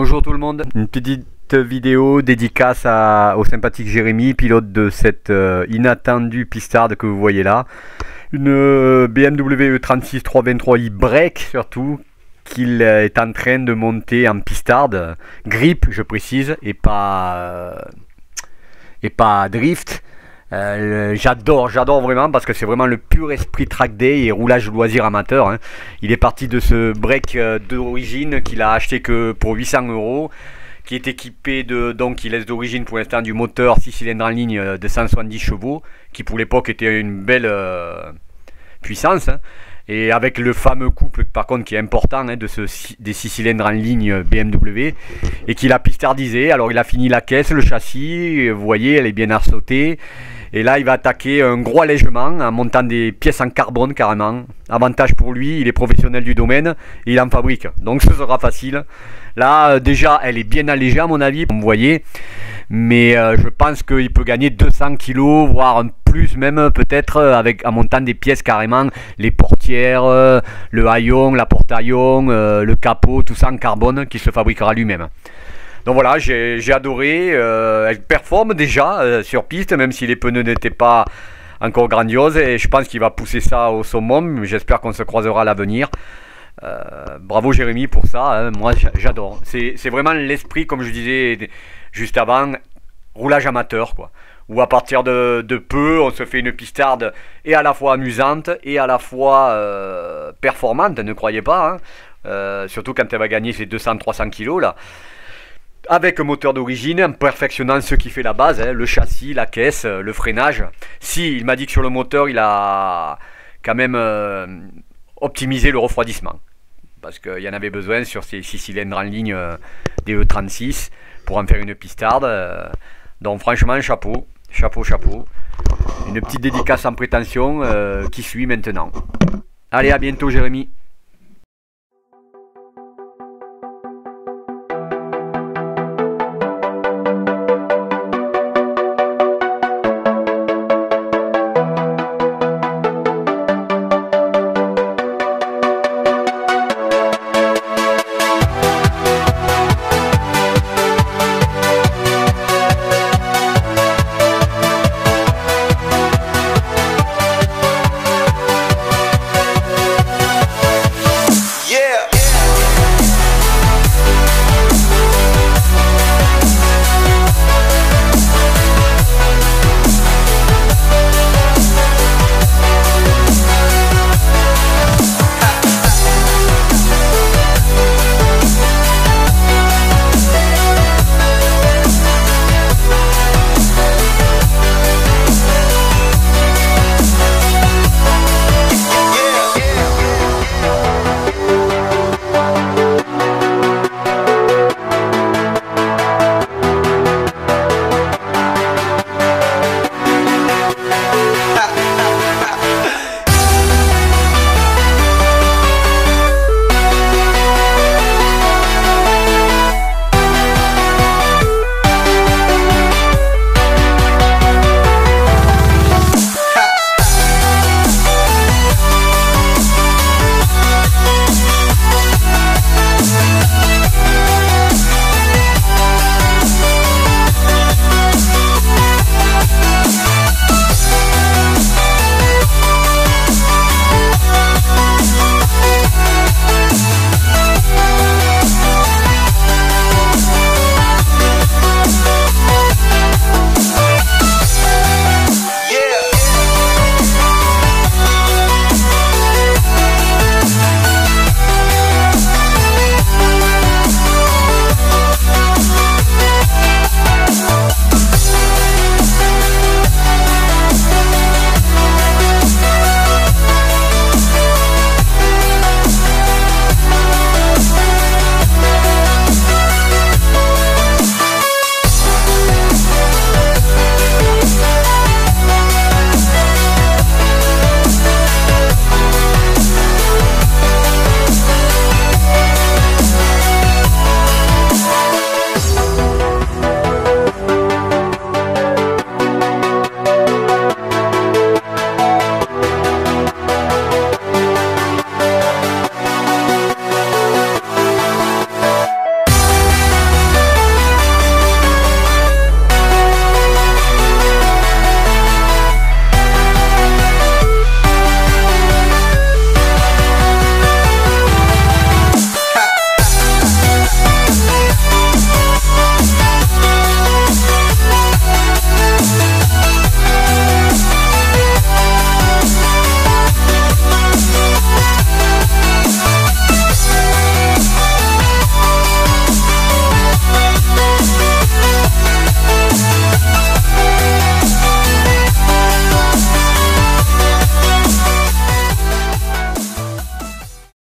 Bonjour tout le monde, une petite vidéo dédicace au sympathique Jérémy, pilote de cette inattendue Pistarde que vous voyez là. Une BMW E36 323i break surtout, qu'il est en train de monter en Pistarde, grip je précise, et pas drift. J'adore vraiment parce que c'est vraiment le pur esprit track day et roulage loisir amateur, hein. Il est parti de ce break d'origine qu'il a acheté que pour 800 €, qui est équipé de, donc il laisse d'origine pour l'instant du moteur 6 cylindres en ligne de 170 chevaux, qui pour l'époque était une belle puissance, hein. Et avec le fameux couple par contre qui est important, hein, des 6 cylindres en ligne BMW, et qu'il a pistardisé. Alors il a fini la caisse, le châssis, vous voyez elle est bien assautée. Et là il va attaquer un gros allègement en montant des pièces en carbone carrément. Avantage pour lui, il est professionnel du domaine et il en fabrique, donc ce sera facile. Là déjà elle est bien allégée à mon avis, vous voyez. Mais je pense qu'il peut gagner 200 kg, voire un plus même peut-être, en montant des pièces carrément, les portières, le haillon, la porte-haillon, le capot, tout ça en carbone qui se fabriquera lui-même. Donc voilà, j'ai adoré, elle performe déjà sur piste, même si les pneus n'étaient pas encore grandioses, et je pense qu'il va pousser ça au summum. J'espère qu'on se croisera à l'avenir. Bravo Jérémy pour ça, hein. Moi j'adore, c'est vraiment l'esprit, comme je disais juste avant, roulage amateur quoi, où à partir de peu on se fait une pistarde et à la fois amusante et à la fois performante, ne croyez pas, hein. Surtout quand elle va gagner ses 200-300 kg là, avec un moteur d'origine, en perfectionnant ce qui fait la base, hein, le châssis, la caisse, le freinage. Si, il m'a dit que sur le moteur il a quand même optimisé le refroidissement, parce qu'il y en avait besoin sur ces 6 cylindres en ligne des E36 pour en faire une pistarde. Donc franchement chapeau. Une petite dédicace sans prétention qui suit maintenant. Allez, à bientôt Jérémy.